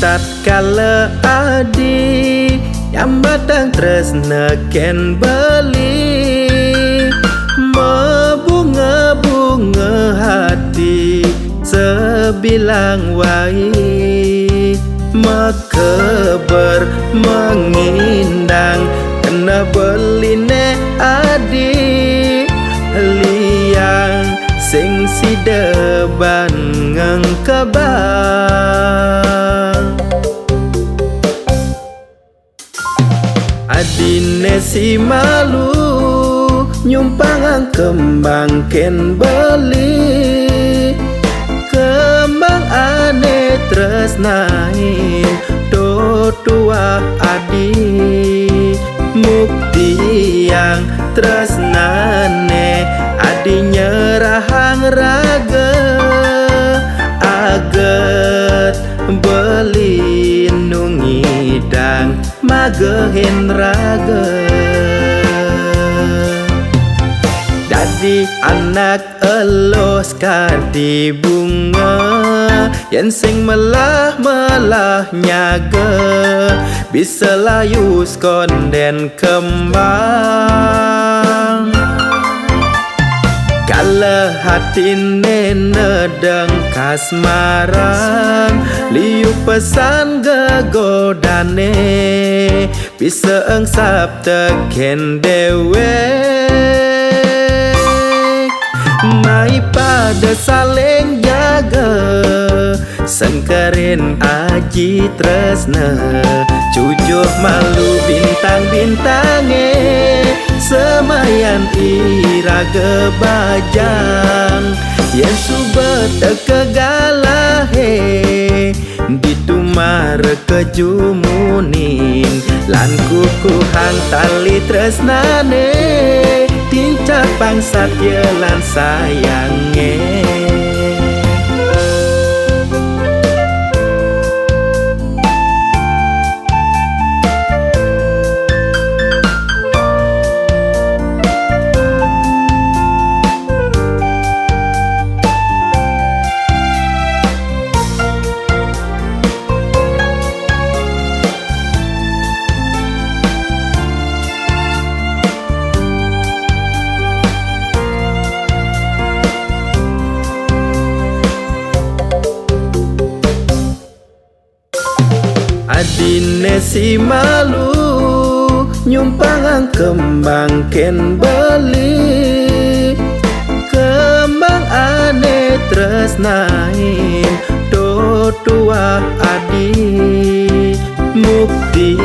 tatkala adi yang batang tresna ken beli membunga-bunga hati sebilang wai makeber mengindang kena beline adi liang sing si deban ngengkebang adine si malu nyumpang kembang ken beli kembang ane tresnain do tua adi mukti yang tresnane adi nyerahang raga aget beli nungidang magehen raga dadi anak elos kadi bunga yang sing melah nyaga bisa layu skonden kembang kala hatine nedeng kasmaran liu pesan gegodane bisa engsap teken dewe mai pada saling jaga sengkerin aji tresna cujuh malu bintang-bintange semayan iraga bajang yang subet kegalahe ditumar kejumunin lan kukuhang tali tresnane tincak pangsat yelan sayange adine si malu nyumpang kembang ken beli kembang ane tresnain do tua adi mukti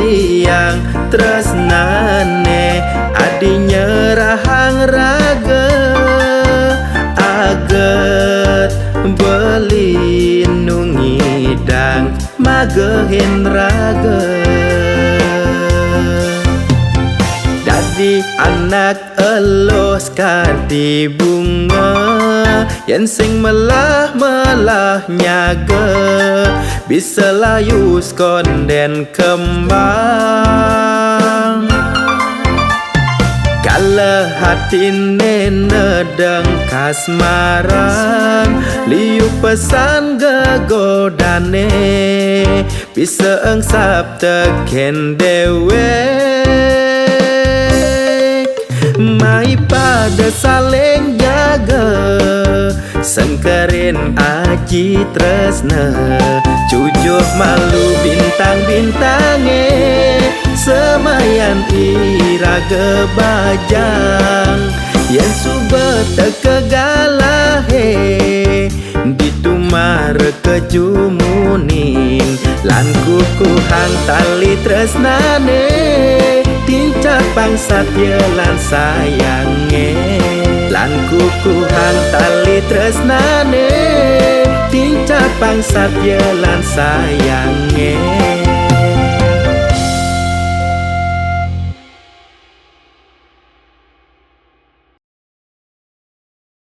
yang tresnane adi nyerahang raga aget beli nungidang magehen raga dadi anak elos kadi bunga yang sing melah nyaga bisa layu skonden kembang kala hatine nedeng kasmaran liu pesan gegodane bisa engsap teken dewe mai pada saling jaga sengkerin aji tresna cujuh malu bintang-bintange semayan iraga bajang yang subet kegalahe ditumar kejumunin lan kukuhang tali tresnane tincak pangsat yelan sayange lan kukuhang tali tresnane tincak pangsat yelan sayange